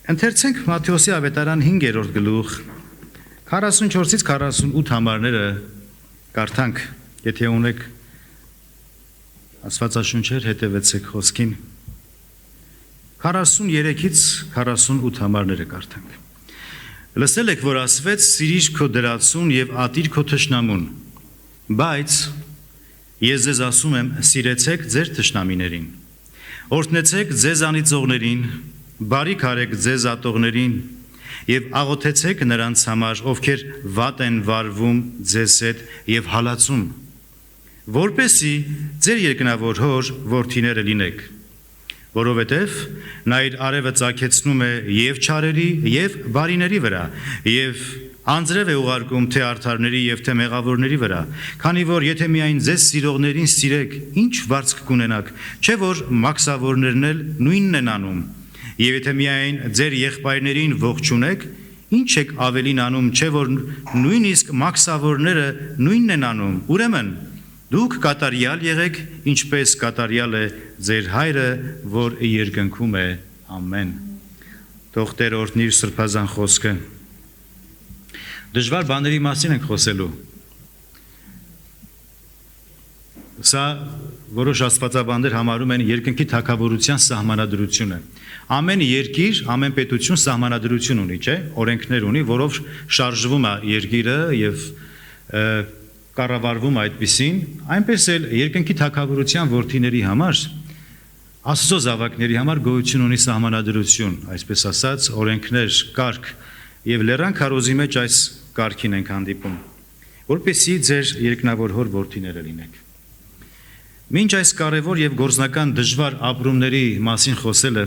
Ընթերցենք Մատթեոսի ավետարան 5-րդ գլուխ 44-ից 48 համարները կարդանք, եթե ունեք Աստվածաշունչեր հետևեցեք խոսքին 43-ից 48 համարները կարդանք Լսել եք, որ ասվեց սիրիր քո դրածուն եւ ատիր քո թշնամուն բայց ես ձեզ ասում եմ սիրեցեք ձեր թշնամիներին օրհնեցեք ձեզ անիծողներին Բարիք արեք ձեզ ատողներին եւ աղոթեցեք նրանց համար, ովքեր վատ են վարվում ձեզ հետ եւ հալածում, որպեսզի ձեր երկնավոր հոր որդիները լինեք, որովհետեւ նա իր արևը ծագեցնում է եւ չարերի եւ բարիների վրա եւ անձրև է ուղարկում թե արդարների եւ թե մեղավորների վրա, քանի որ եթե միայն ձեզ սիրողներին սիրեք, ինչ վարձք կունենաք, չէ որ մաքսավորներն էլ նույնն են անում Եվ եթե միայն ձեր եղբայրներին ողջունեք, ինչ եք ավելին անում, չէ որ նույնիսկ մաքսավորները նույնն են անում, ուրեմն դուք կատարյալ եղեք, ինչպես կատարյալ է ձեր հայրը, որ երկնքում է, ամեն։ Թող Տեր օրհնի իր սրբազան խոսքը։ Դժվար բաների մասին ենք խոսելու։ Սա որոշ աստվածաբաններ համարում են երկնքի թագավորության սահմանադրությունը։ Ամեն երկիր, ամեն պետություն սահմանադրություն ունի, չէ՞, օրենքներ ունի, որով շարժվում է երկիրը եւ կառավարվում այդպիսին, այնպես էլ երկնքի թագավորության որդիների համար Աստծո զավակների համար գոյություն ունի սահմանադրություն, այսպես ասած, օրենքներ, կարգ եւ լեռան քարոզի մեջ այս կարգին ենք հանդիպում, որպեսզի ձեր երկնավոր հոր որդիները լինեք։ Մինչ այս կարևոր եւ գործնական դժվար ապրումների մասին խոսելը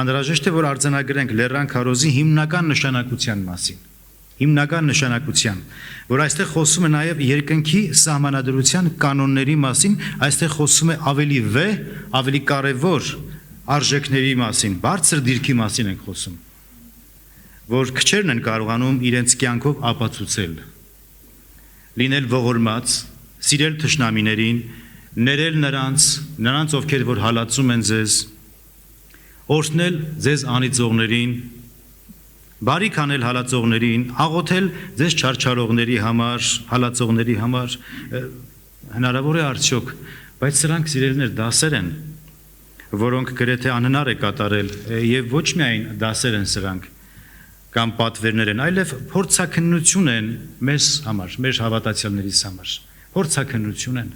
անհրաժեշտ է որ արձանագրենք լեռան քարոզի հիմնական նշանակության մասին։ Հիմնական նշանակության, որ այստեղ խոսում է նաեւ երկնքի սահմանադրության կանոնների մասին, այստեղ խոսում է ավելի վեհ, ավելի կարևոր արժեքների մասին, բարձր դիրքի մասին ենք խոսում, որ քչերն են կարողանում իրենց կյանքով ապացուցել, լինել ողորմած, սիրել թշնամիներին Ներել նրանց ովքեր որ հալածում են ձեզ, օրհնել ձեզ անիծողներին, բարիք անել հալածողներին, աղոթել ձեզ չարչարողների համար, հալածողների համար, հնարավոր է արդյոք, բայց սրանք սիրելիներ դասեր են, որոնք գրեթե անհնար է կատարել եւ ոչ միայն դասեր են սրանք կամ պատվերներ են, այլև փորձաքննություն են մեզ համար, մեր հավատացյալներիս համար, փորձաքննություն են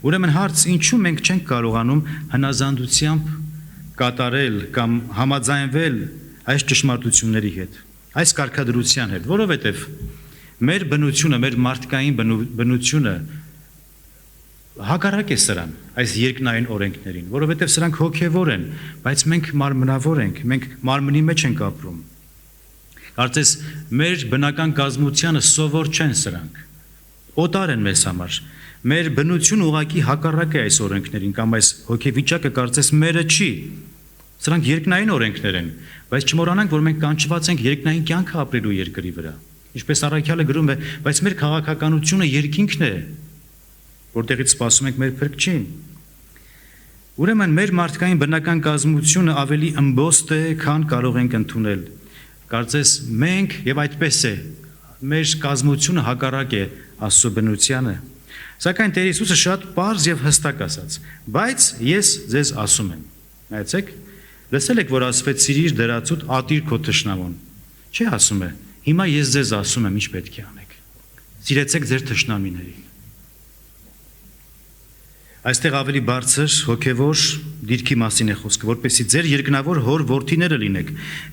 Ուրեմն հարց ինչու մենք չենք կարողանում հնազանդությամբ կատարել կամ համաձայնվել այս ճշմարտությունների հետ, այս կարգադրության հետ, որովհետև մեր բնությունը, մեր մարդկային բնությունը հակառակ է սրան, այս երկնային օրենքներին, որովհետև սրանք հոգևոր են, բայց մենք մարմնավոր ենք, մենք մարմնի մեջ ենք ապրում։ Կարծես մեր բնական կազմությանը սովոր չեն սրանք, օտար են մեզ համար Մեր բնություն ուղակի հակառակ է այս օրենքներին կամ այս հոգեվիճակը կարծես մերը չի։ Սրանք երկնային օրենքներ են, բայց չմոռանանք, որ մենք կանչված ենք երկնային կյանքը ապրելու երկրի վրա։ Ինչպես Առաքյալը գրում է, բայց մեր քաղաքականությունը երկինքն է, որտեղից սպասում ենք մեր փրկչին։ Ուրեմն մեր մարդկային բնական կազմությունը ավելի ըմբոստ է, քան կարող ենք ընդունել։ Կարծես մենք եւ այդպես է, մեր կազմությունը հակառակ է Աստծո բնությանը։ Սակայն Տեր Հիսուսը շատ պարզ եւ հստակ ասաց. Բայց ես ձեզ ասում եմ։ Նայեցեք, լսել եք, որ ասվեց սիրիր դրածուդ ատիր քո թշնամուն։ Չէ ասում է։ Հիմա ես ձեզ ասում եմ, ինչ պետք է անեք։ Սիրեցեք ձեր թշնամիներին։ Այստեղ ավելի բարձր հոգևոր դիրքի մասին է խոսքը, որպեսզի ձեր երկնավոր հոր որդիները լինեք։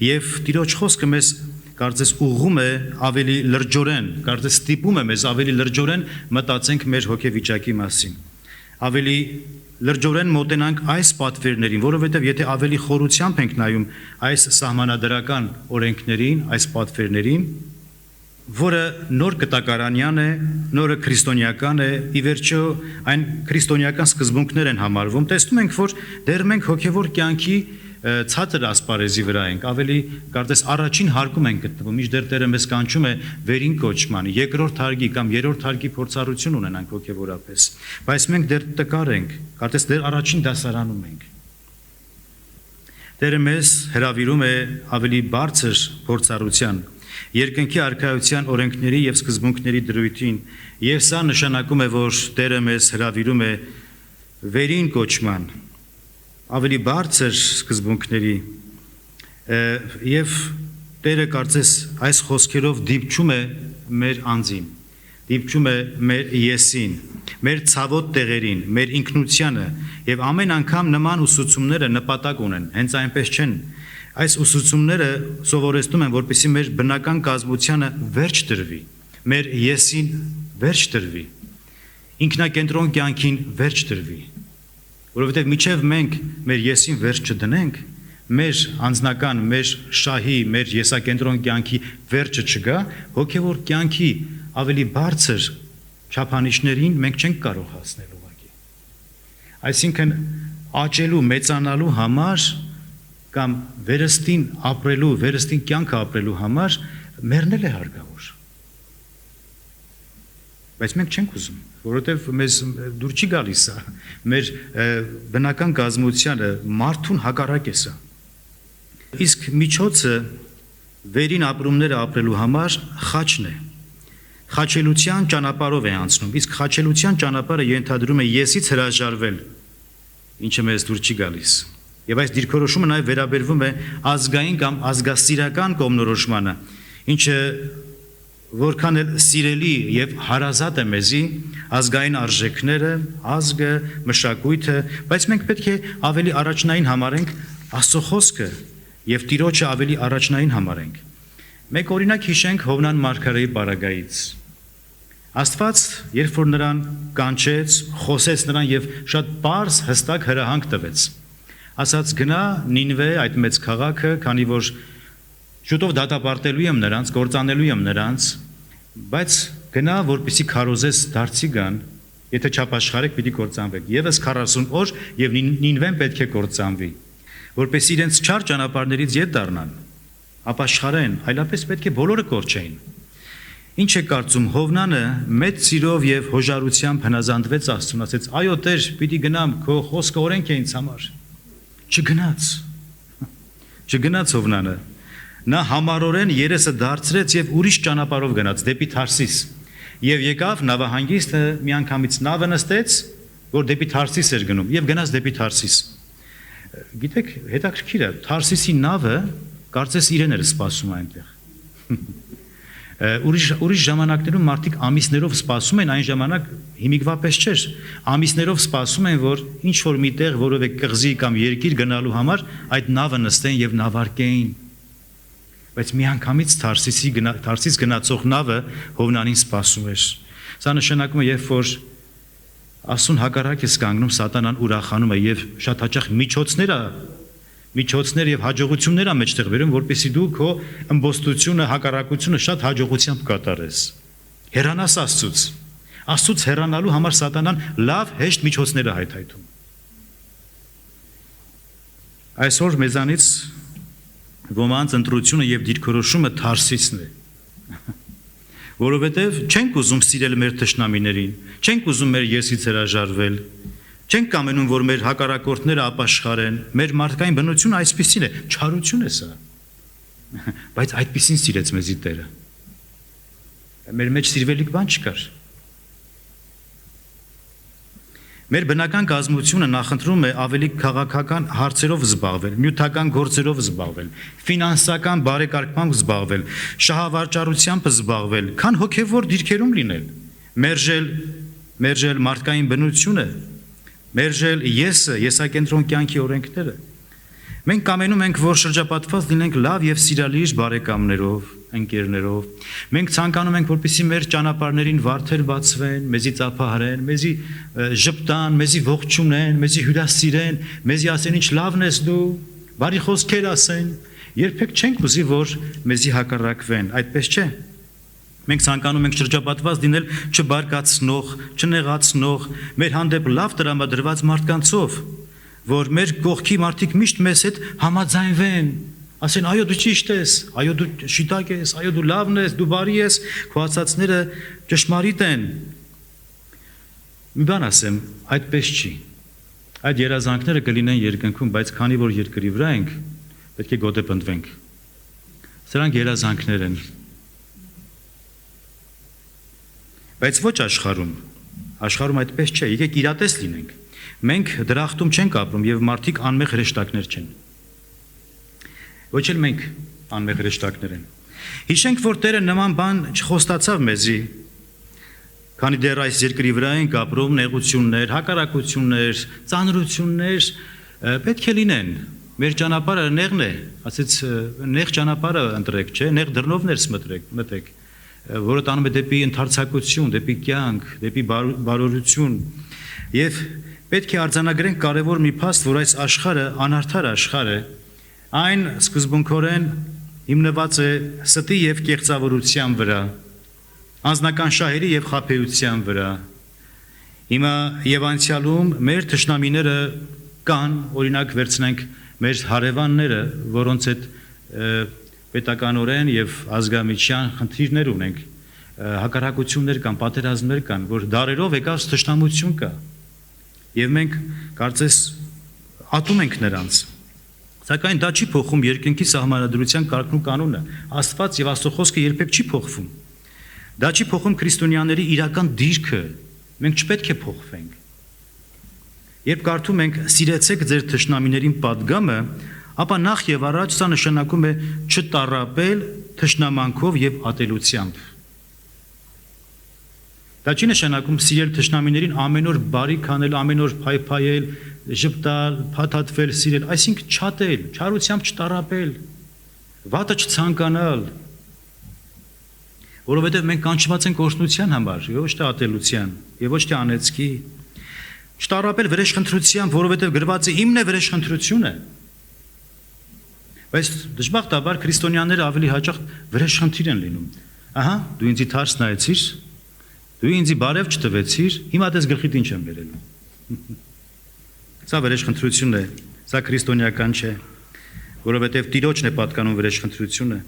Եվ Տիրոջ խոսքը մեզ Կարծես ուղղում է ավելի լրջորեն, կարծես ստիպում է մեզ ավելի լրջորեն մտածենք մեր հոգեվիճակի մասին։ Ավելի լրջորեն մոտենանք այս պատվերներին, որովհետև եթե ավելի խորությամբ ենք նայում այս սահմանադրական օրենքներին, այս պատվերներին, որը նոր կտակարանյան է, նորը քրիստոնեական է, ի վերջո այն քրիստոնեական սկզբունքներ են համարվում, տեսնում ենք, որ դեռ մենք հոգևոր կյանքի ցածր ասպարեզի վրա ենք, ավելի կարծես առաջին հարկում ենք գտնվում, մինչդեռ Տերը մեզ կանչում է վերին կոչման, երկրորդ հարկի կամ երրորդ հարկի փորձառություն ունենանք հոգևորապես, բայց մենք դեռ տկար ենք, կարծես դեռ առաջին դասարանում ենք։ Տերը մեզ հրավիրում է ավելի բարձր փորձառության, երկնքի արքայության օրենքների եւ սկզբունքների դրույթին, եւ սա նշանակում է, որ Տերը մեզ հրավիրում է վերին կոչման, ավելի բարձր սկզբունքների եւ Տերը կարծես այս խոսքերով դիպչում է մեր անձին, դիպչում է մեր եսին, մեր ցավոտ տեղերին, մեր ինքնությանը եւ ամեն անգամ նման ուսուցումները նպատակ ունեն, հենց այնպես չեն։ Այս ուսուցումները սովորեցնում են, որպեսզի մեր բնական կազմությանը վերջ տրվի, մեր եսին վերջ տրվի, ինքնակենտրոն կյանքին վերջ տրվի, որովհետեւ միջև մենք մեր եսին վերջ չդնենք, մեր անձնական, մեր շահի, մեր եսակենտրոն կյանքի վերջը չգա, հոգեվոր կյանքի ավելի բարձր չափանիշներին մենք չենք կարող հասնել ուղղակի։ Այսինքն աճելու, մեծանալու համար կամ վերստին ապրելու, վերստին կյանքը ապրելու համար մեռնել է հարկավոր։ Բայց մենք չենք ուզում, որովհետև մեզ դուր չի գալիս սա, մեր բնական կազմությանը մարդուն հակառակ է սա։ Իսկ միջոցը վերին ապրումները ապրելու համար խաչն է։ Խաչելության ճանապարհով է անցնում, իսկ խաչելության ճանապարհը ենթադրում է եսից հրաժարվել, ինչը մեզ դուր չի գալիս։ Եվ այս դիրքորոշումը նաև վերաբերվում է ազգային կամ ազգասիրական կողմնորոշմանը, ինչը որքան էլ սիրելի եւ հարազատ է մեզի ազգային արժեքները, ազգը, մշակույթը, բայց մենք պետք է ավելի առաջնային համարենք Աստծո խոսքը եւ Տիրոջը ավելի առաջնային համարենք։ Մեկ օրինակ հիշենք Հովնան մարգարեի պարագայից։ Աստված, երբ որ նրան կանչեց, խոսեց նրան եւ շատ པարզ հստակ հրահանգ տվեց։ Ասաց գնա Նինվե, այդ մեծ քաղաքը, քանի որ շուտով դատապարտելու եմ նրանց, կործանելու եմ նրանց, բայց գնա, որպեսզի քարոզես դարձի գան, եթե չապաշխարեք, պիտի կործանվեք։ Եվս 40 օր եւ Նինվեն պետք է կործանվի, որպեսզի իրենց չար ճանապարհներից ետ դառնան, ապաշխարեն, այլապես պետք է բոլորը կորչեին։ Ինչ է կարծում Հովնանը մեծ սիրով եւ հոժարությամբ հնազանդվեց Աստծուն, ասեց. «Այո, Տեր, պիտի գնամ, քո խոսքը օրենք է ինձ համար»։ Չգնաց։ Չգնաց Հովնանը։ Նա համառորեն երեսը դարձրեց եւ ուրիշ ճանապարհով գնաց դեպի Թարսիս։ Եվ եկավ նավահանգիստը, միանգամից նավը նստեց, որ դեպի Թարսիս էր գնում, եւ գնաց դեպի Թարսիս։ Գիտեք, հետաքրքիր է, Թարսիսի նավը կարծես իրեն էր սպասում այնտեղ։ Ուրիշ ժամանակներում մարդիկ ամիսներով սպասում են, այն ժամանակ հիմիկվա պես չէր, ամիսներով սպասում են, որ ինչ որ միտեղ որևէ կղզի կամ երկիր գնալու համար այդ նավը նստեն եւ նավարկեին։ Բայց միանգամից Թարսիս գնացող նավը Հովնանին սպասում էր։ Սա նշանակում է, երբ որ Աստուն հակառակ է կանգնում, սատանան ուրախանում է եւ շատ հաճախ միջոցներ եւ հաջողություններ ամեջտեղ վերում, որպեսզի դու քո ըմբոստությունը, հակառակությունը շատ հաջողությամբ կատարես։ Հեռանաս Աստծուց։ Աստծուց հեռանալու համար սատանան լավ հեշտ միջոցներ է հայթայթում։ Այսօր մեզանից ոմանց ընտրությունը եւ դիրքորոշումը Թարսիսն է։ Որովհետև չենք ուզում սիրել մեր թշնամիներին, չենք ուզում մեր եսից հրաժարվել, չենք կամենում, որ մեր հակառակորդները ապաշխարեն, մեր մարդկային բնությունը այսպիսին է, չարություն է սա, բայց այդպիսին սիրեց մեզի Տերը, մեր մեջ սիրվելիք բան չկար։ Մեր բնական կազմությունը նախընտրում է ավելի քաղաքական հարցերով զբաղվել, նյութական գործերով զբաղվել, ֆինանսական բարեկարգմամբ զբաղվել, շահավարճարությամբ զբաղվել, քան հոգևոր դիրքերում լինել, մերժել մարդկային բնությունը, մերժել եսը, եսակենտրոն կյանքի օրենքները։ Մենք կամենում ենք, որ շրջապատված լինենք լավ եւ սիրալիր բարեկամներով, ընկերներով։ Մենք ցանկանում ենք, որպեսզի մեր ճանապարհներին վարդեր բացվեն, մեզի ծափահարեն, մեզի ժպտան, մեզի ողջունեն, մեզի հյուրասիրեն, մեզի ասեն ինչ լավն ես դու, բարի խոսքեր ասեն։ Երբեք չենք ուզի, որ մեզի հակառակվեն, այդպես չէ։ Մենք ցանկանում ենք շրջապատված լինել չբարկացնող, չնեղացնող, մեր հանդեպ լավ տրամադրված մարդկանցով, որ մեր կողքի մարդիկ միշտ մեզ հետ համաձայնվեն, ասեն այո դու ճիշտ ես, այո դու շիտակ ես, այո դու լավն ես, դու բարի ես, քո ասածները ճշմարիտ են։ Մի բան ասեմ, այդպես չի։ Այդ երազանքները կլինեն երկնքում, բայց քանի որ երկրի վրա ենք, պետք է գոտեպնդվենք։ Սրանք երազանքներ են։ Բայց ոչ աշխարհում։ Աշխարհում այդպես չէ, եկեք իրատես լինենք։ Մենք դրախտում չենք ապրում եւ մարդիկ անմեղ հրեշտակներ չեն։ Ոչ էլ մենք անմեղ հրեշտակներ են։ Հիշենք, որ Տերը նման բան չխոստացավ մեզի, քանի դեռ այս երկրի վրա ենք ապրում, նեղություններ, հակառակություններ, ծանրություններ պետք է լինեն։ Մեր ճանապարհը նեղն է, ասեց նեղ ճանապարհը ընտրեք, չէ, նեղ դռնովներ մտեք, որը տանում է դեպի ընդարձակություն, դեպի կյանք, դեպի բարօրություն։ Եվ պետք է արձանագրենք կարևոր մի փաստ, որ այս աշխարհը անարդար աշխարհ է, այն սկզբունքորեն հիմնված է ստի եւ կեղծավորության վրա, անձնական շահերի եւ խաբեության վրա։ Հիմա եւ անցյալում մեր թշնամիները կան, օրինակ վերցնենք մեր հարևանները, որոնց հետ պետականորեն եւ ազգամիջյան խնդիրներ ունենք, հակառակություններ կան, պատերազմներ կան, որ դարերով եկած թշնամություն կա։ Եվ մենք կարծես ատում ենք նրանց։ Սակայն դա չի փոխում երկնքի սահմանադրության կարգն ու կանոնը։ Աստված եւ Աստծո խոսքը երբեք չի փոխվում։ Դա չի փոխում քրիստոնյաների իրական դիրքը։ Մենք չպետք է փոխվենք։ Երբ կարդում ենք «Սիրեցեք ձեր թշնամիներին» պատգամը, ապա նախ եւ առաջ սա նշանակում է չտառապել թշնամանքով եւ ատելությամբ։ Դա չի նշանակում սիրել թշնամիներին ամեն օր բարիք անել, ամեն օր փայփայել, ժպտալ, փաթաթվել, սիրել, այսինքն չատել, չարությամբ չտառապել, վատը չցանկանալ, որովհետև մենք կանչված ենք օրհնության համար, ոչ թե ատելության, եւ ոչ թե անեծքի, չտառապել վրեժխնդրությամբ, որովհետև գրված է իմն է վրեժխնդրությունը։ Բայց դժբախտաբար քրիստոնյաները ավելի հաճախ վրեժխնդիր են լինում։ Ահա, դու ինձի թարս նայեցիր, դու ինձի բարև չտվեցիր, հիմա դες գլխիդ ինչ եմ բերելու։ Սա վրեժխնդրություն է, սա քրիստոնեական չէ, որովհետև Տիրոջն է պատկանում վրեժխնդրությունը։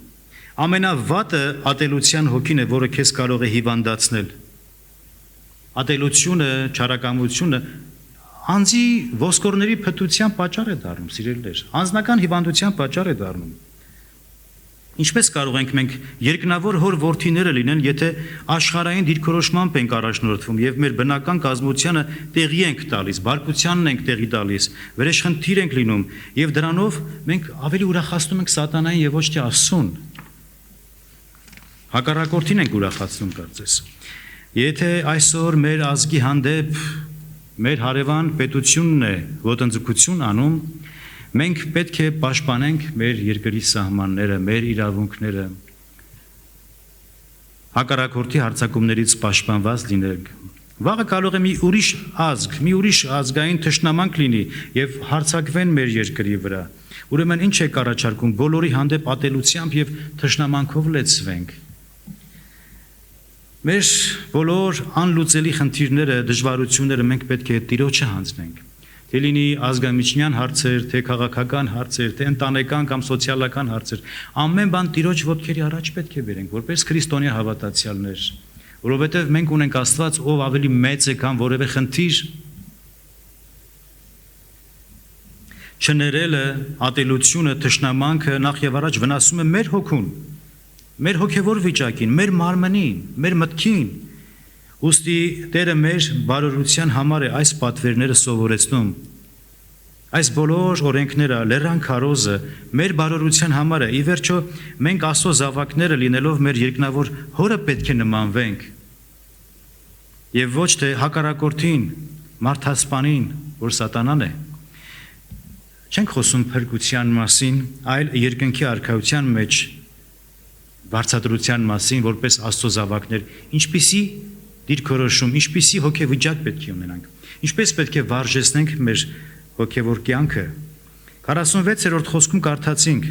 Ամենավատը ատելության հոգին է, որը քեզ կարող է հիվանդացնել։ Ատելությունը, չարակամությունը անձի ոսկորների փթության պատճառ է դառնում, սիրելիներ, անձնական հիվանդության պատճառ է դառնում։ Ինչպես կարող ենք մենք երկնավոր հոր որդիները լինեն, եթե աշխարհային դիրքորոշմամբ ենք առաջնորդվում եւ մեր բնական կազմությանը տեղի ենք տալիս, բարկությանն ենք տեղի տալիս, վրեժխնդիր ենք լինում եւ դրանով մենք ավելի ուրախացնում ենք սատանային եւ ոչ թե Աստծուն։ Հակառակորդին ենք ուրախացնում կարծես։ Եթե այսօր մեր ազգի հանդեպ մեր հարևան պետությունն է ոտնձգություն անում, մենք պետք է պաշտպանենք մեր երկրի սահմանները, մեր իրավունքները, հակառակորդի հարձակումներից պաշտպանված լինենք։ Վաղը կարող է մի ուրիշ ազգ, մի ուրիշ ազգային թշնամանք լինի եւ հարձակվեն մեր երկրի վրա։ Ուրեմն ինչ է առաջարկում բոլորի հանդեպ ատելությամբ եւ թշնամանքով լեցվենք։ Մեր բոլոր անլուծելի խնդիրները, դժվարությունները մենք պետք է Տիրոջը հանձնենք։ Թե լինի ազգամիջյան հարցեր, թե քաղաքական հարցեր, թե ընտանեկան կամ սոցիալական հարցեր, ամեն բան Տիրոջ ոտքերի առաջ պետք է բերենք, որպես քրիստոնյա հավատացյալներ, որովհետև մենք ունենք Աստված, ով ավելի մեծ է, քան որևէ խնդիր։ Չներելը, ատելությունը, թշնամանքը նախ եւ առաջ վնասում է մեր հոգուն, մեր հոգևոր վիճակին, մեր մարմնին, մեր մտքին։ Ուստի Տերը մեր բարօրության համար է այս պատվերները սովորեցնում։ Այս բոլոր օրենքները, լեռան քարոզը մեր բարօրության համար է։ Ի վերջո մենք Աստծո զավակները լինելով մեր երկնավոր Հորը պետք է նմանվենք։ Եվ ոչ թե հակառակորդին, մարդասպանին, որ սատանան է։ Չենք խոսում փրկության մասին, այլ երկնքի արքայության մեջ վարձատրության մասին, որպես Աստծո զավակներ, ինչպիսի դիրքորոշում, ինչպիսի հոգեվիճակ պետք է ունենանք, ինչպես պետք է վարժեցնենք մեր հոգևոր կյանքը։ 46-րդ խոսքում կարդացինք.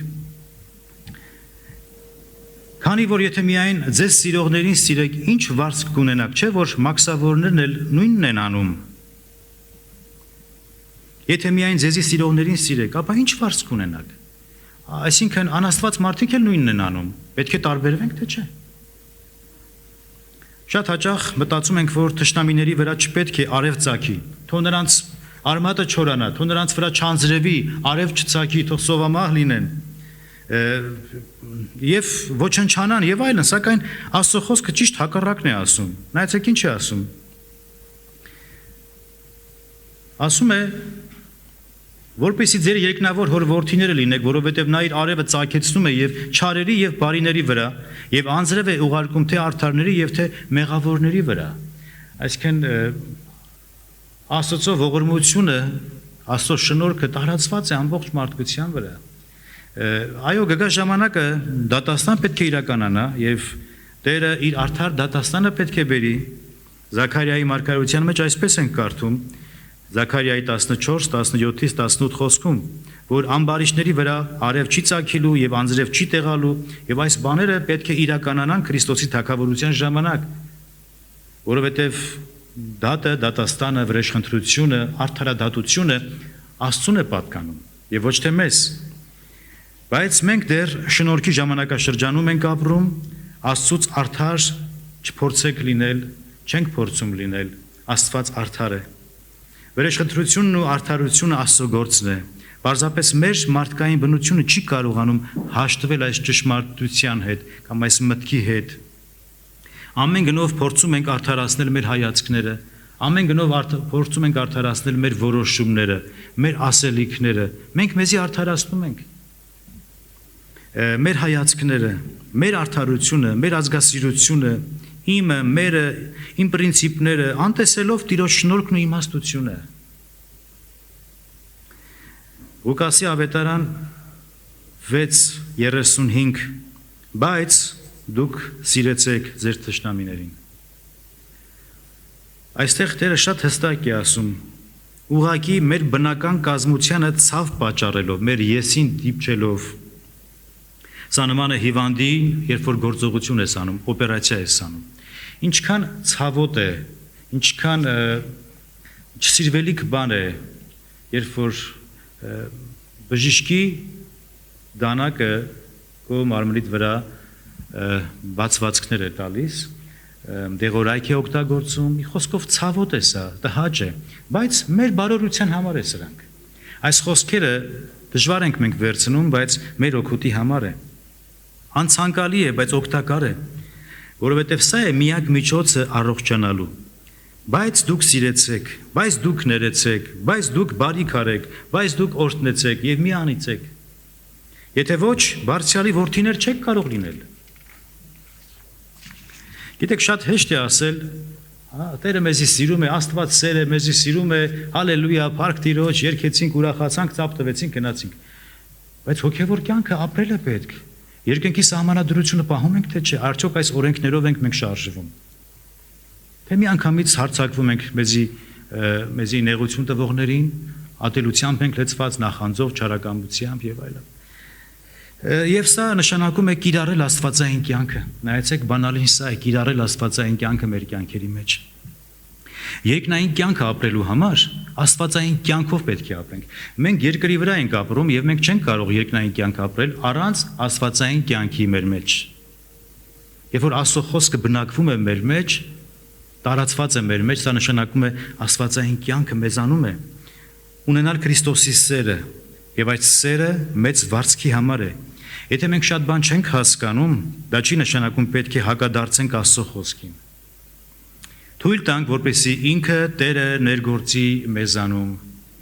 Քանի որ եթե միայն ձեզ սիրողներին սիրեք, ինչ վարձք կունենաք, չէ՞ որ մաքսավորներն էլ նույնն են անում։ Եթե միայն ձեզի սիրողներին սիրեք, ապա ինչ վարձք կունենաք։ Այսինքն անաստված մարդիկ էլ նույնն են անում, պետք է տարբերվենք, թե չէ։ Շատ հաճախ մտածում ենք, որ թշնամիների վրա չպետք է արև ծագի, թող նրանց արմատը չորանա, թող նրանց վրա չանձրևի, արև չծակի, թող սովամահ լինեն եւ ոչնչանան եւ այլն, սակայն Աստծո խոսքը ճիշտ հակառակն է ասում։ Նայեցեք ինչ է ասում։ Ասում է, որպեսզի ձեր երկնավոր հոր որդիները լինեք, որովհետև նա իր արևը ծագեցնում է եւ չարերի եւ բարիների վրա, եւ անձրև է ուղարկում թե արդարների եւ թե մեղավորների վրա։ Այսինքն Աստծո ողորմությունը, Աստծո շնորհքը տարածված է ամբողջ մարդկության վրա։ Այո, գգա ժամանակը դատաստան պետք է իրականանա եւ Տերը իր արդար դատաստանը պետք է բերի։ Զաքարիայի մարգարեության մեջ այսպես ենք կարդում, Զաքարիայի 14-17-ից 18 խոսքում, որ ամբարիշների վրա արև չի ծագելու եւ անձրև չի տեղալու եւ այս բաները պետք է իրականանան Քրիստոսի թագավորության ժամանակ, որովհետեւ դատաստանը, վրեժխնդրությունը, արդարադատությունը Աստծուն է պատկանում եւ ոչ թե մեզ։ Բայց մենք դեռ շնորհքի ժամանակաշրջանում ենք ապրում, Աստծուց արդար չփորձեք լինել, չենք փորձում լինել, Աստված արդար է։ Վրեժխնդրությունն ու արդարությունը Աստծո գործն է։ Պարզապես մեր մարդկային բնությունը չի կարողանում հաշտվել այս ճշմարտության հետ կամ այս մտքի հետ։ Ամեն գնով փորձում ենք արդարացնել մեր հայացքները, ամեն գնով փորձում ենք արդարացնել մեր որոշումները, մեր ասելիքները։ Մենք մեզի արդարացնում ենք։ Մեր հայացքները, մեր արդարությունը, մեր ազգասիրությունը, իմը, մերը, իմ պրինցիպները, անտեսելով Տիրոջ շնորհքն ու իմաստությունը։ Ղուկասի ավետարան 6:35 Բայց դուք սիրեցեք ձեր թշնամիներին։ Այստեղ Տերը շատ հստակ է ասում, ուղղակի մեր բնական կազմությանը ցավ պատճառելով, մեր եսին դիպչելով։ Սա նման է հիվանդի, երբ որ գործողություն ես անում, օպերացիա ես անում։ Ինչքան ցավոտ է, ինչքան չսիրվելիք բան է, երբ որ բժիշկի դանակը քո մարմնիդ վրա բացվածքներ է տալիս, դեղորայք է օգտագործում, մի խոսքով ցավոտ է սա, տհաճ է, բայց մեր բարօրության համար է սրանք։ Այս խոսքերը դժվար ենք մենք վերցնում, բայց մեր օգուտի համար է։ Անցանկալի է, բայց օգտակար է, որովհետև սա է միակ միջոցը առողջանալու։ Բայց դուք սիրեցեք, բայց դուք ներեցեք, բայց դուք բարիք արեք, բայց դուք օրհնեցեք եւ մի անիծեք։ Եթե ոչ, բարձրալի որդիներ չեք կարող լինել։ Գիտեք, շատ հեշտ է ասել, Տերը մեզի սիրում է, Աստված սեր է, մեզի սիրում է, հալելույա, փառք Տիրոջ, երգեցինք, ուրախացանք, ծափ տվեցինք, գնացինք։ Բայց հոգևոր կյանքը ապրել է պետք։ Երկնքի սահմանադրությունը պահում ենք, թե չէ, արդյոք այս օրենքներով ենք մենք շարժվում։ Թե մի անգամից հարձակվում ենք մեզի նեղություն տվողներին, ատելությամբ ենք լեցված, նախանձով, չարակամությամբ եւ այլն։ Եվ սա նշանակում է կիրառել աստվածային կյանքը։ Նայեցեք, բանալին սա է, կիրառել աստվածային կյանքը մեր կյանքերի մեջ։ Երկնային կյանքը ապրելու համար աստվածային կյանքով պետք է ապրենք։ Մենք երկրի վրա ենք ապրում եւ մենք չենք կարող երկնային կյանք ապրել առանց աստվածային կյանքի մեր մեջ։ Երբ որ Աստծո խոսքը բնակվում է մեր մեջ, տարածված է մեր մեջ, սա նշանակում է աստվածային կյանքը մեզանում է։ Ունենալ Քրիստոսի սերը եւ այդ սերը մեծ վարձքի համար է։ Եթե մենք շատ բան չենք հասկանում, դա չի նշանակում պետք է հակադարձենք Աստծո խոսքին։ Թույլ տանք, որպեսզի ինքը Տերը ներգործի մեզանում,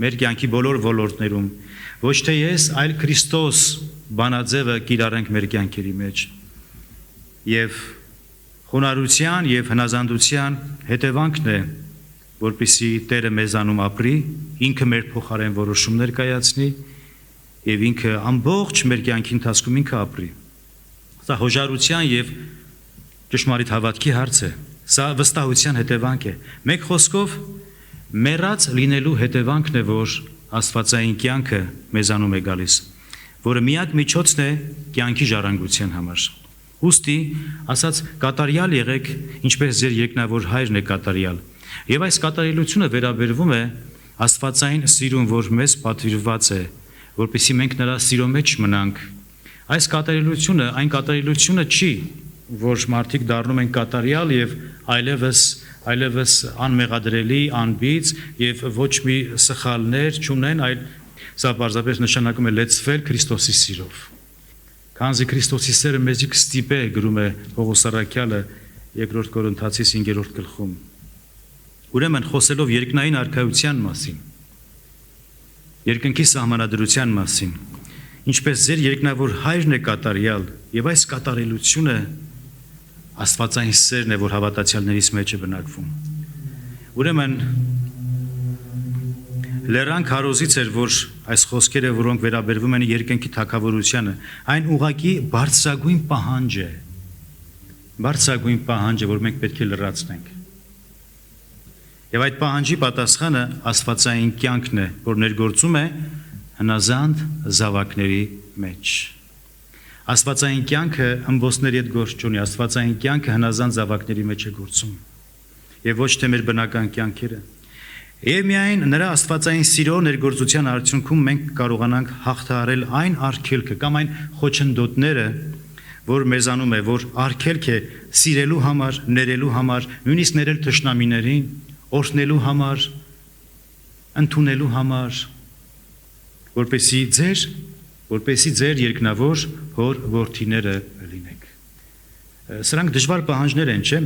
մեր կյանքի բոլոր ոլորտներում, ոչ թե ես, այլ Քրիստոս բանաձևը կիրառենք մեր կյանքերի մեջ։ Եվ խոնարհության եւ հնազանդության հետևանքն է, որպեսզի Տերը մեզանում ապրի, ինքը մեր փոխարեն որոշումներ կայացնի եւ ինքը ամբողջ մեր կյանքի ընթացքում ինքը ապրի։ Սա հոժարության եւ ճշմարիտ հավատքի հարց է։ Սա վստահության հետևանք է։ Մեկ խոսքով մեռած լինելու հետևանքն է, որ աստվածային կյանքը մեզանում է գալիս, որը միակ միջոցն է կյանքի ժառանգության համար։ Ուստի, ասած, կատարյալ եղեք, ինչպես ձեր երկնավոր հայրն է կատարյալ։ Եվ այս կատարելությունը վերաբերվում է աստվածային սիրուն, որ մեզ պատվիրված է, որպեսզի մենք նրա սիրո մեջ մնանք։ Այս կատարելությունը, այն կատարելությունը չի, որ մարդիկ դառնում են կատարյալ եւ այլևս այլևս անմեղադրելի, անբիծ եւ ոչ մի սխալներ չունեն, այլ սա պարզապես նշանակում է լեցվել Քրիստոսի սիրով։ Քանզի Քրիստոսի սերը մեզի կստիպե, գրում է Պողոս առաքյալը 2 Կորինթացիս 5-րդ գլխում։ Ուրեմն խոսելով երկնային արքայության մասին, երկնքի սահմանադրության մասին, ինչպես ձեր երկնավոր հայրն է կատարյալ, եւ այս կատարելությունը աստվածային սերն է, որ հավատացյալներից մեջ է բնակվում։ Ուրեմն Լեռան քարոզից էր, որ այս խոսքերը, որոնք վերաբերվում են երկնքի թագավորությանը, այն ուղղակի բարձրագույն պահանջ է, որ մենք պետք է լրացնենք։ Եվ այդ պահանջի պատասխանը աստվածային կյանքն է, որ ներգործում է հնազանդ զավակների մեջ։ Աստվածային կյանքը ըմբոսների հետ գործ չունի, աստվածային կյանքը հնազանդ զավակների մեջ է գործում։ Եվ ոչ թե մեր բնական կյանքերը։ Եվ միայն նրա աստվածային սիրո ներգործության արդյունքում մենք կարողանանք հաղթահարել այն արգելքը կամ այն խոչընդոտները, որ մեզանում է, որ արգելք է սիրելու համար, ներելու համար, նույնիսկ ներել թշնամիներին, օրհնելու համար, ընդունելու համար, որպեսզի ձեր երկնավոր հոր որդիները լինեք։ Սրանք դժվար պահանջներ են, չէ՞,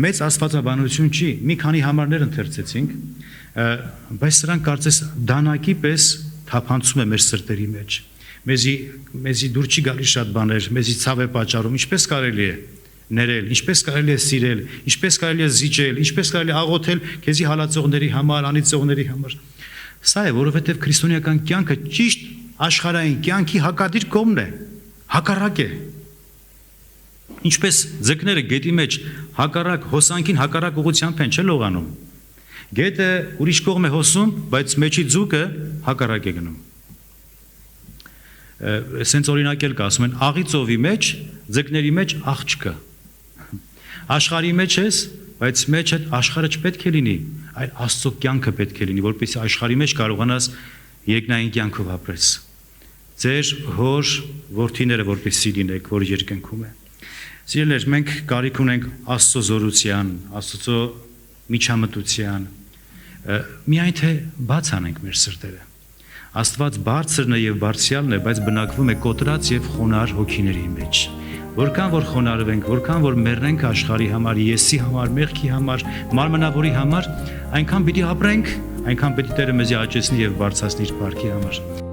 մեծ աստվածաբանություն չի, մի քանի համարներ ընթերցեցինք, բայց սրանք կարծես դանակի պես թափանցում է մեր սրտերի մեջ։ Մեզի դուր չի գալիս շատ բաներ, մեզի ցավ է պատճառում, ինչպես կարելի է ներել, ինչպես կարելի է սիրել, ինչպես կարելի է զիջել, ինչպես կարելի է աղոթել քեզի հալածողների համար, անիծողների համար։ Սա է, որովհետև քրիստոնեական կյանքը ճիշտ աշխարհային կյանքի հակադիր կողմն է, հակառակ է։ Ինչպես ձկները գետի մեջ հակառակ հոսանքին հակառակ ուղղությամբ են, չէ՞ լողանում։ Գետը ուրիշ կողմ է հոսում, բայց մեջի ձուկը հակառակ է գնում։ Սենց օրինակել կա, ասում են աղի ծովի մեջ, ձկների մեջ աղ չկա։ Աշխարհի մեջ ես, բայց մեջ այդ աշխարհը չպետք է լինի, այլ Աստծո կյանքը պետք է լինի, որպեսզի աշխարհի մեջ կարողանաս երկնային կյանքով ապրես։ Ձեր հոր որդիները որպեսզի լինեք, որ երկնքում է։ Սիրելիներ, մենք կարիք ունենք Աստծո զորության, Աստծո միջամտության, միայն թե բաց անենք մեր սրտերը։ Աստված բարձրն է եւ բարձրյալն է, բայց բնակվում է կոտրած եւ խոնար հոգիների մեջ։ Որքան որ խոնարհվենք, որքան որ մեռնենք աշխարհի համար, եսի համար, մեղքի համար, մարմնավորի համար, այնքան պիտի ապրենք, այնքան պիտի Տերը մեզի աճեցնի եւ բարձրացնի իր բարքի համար։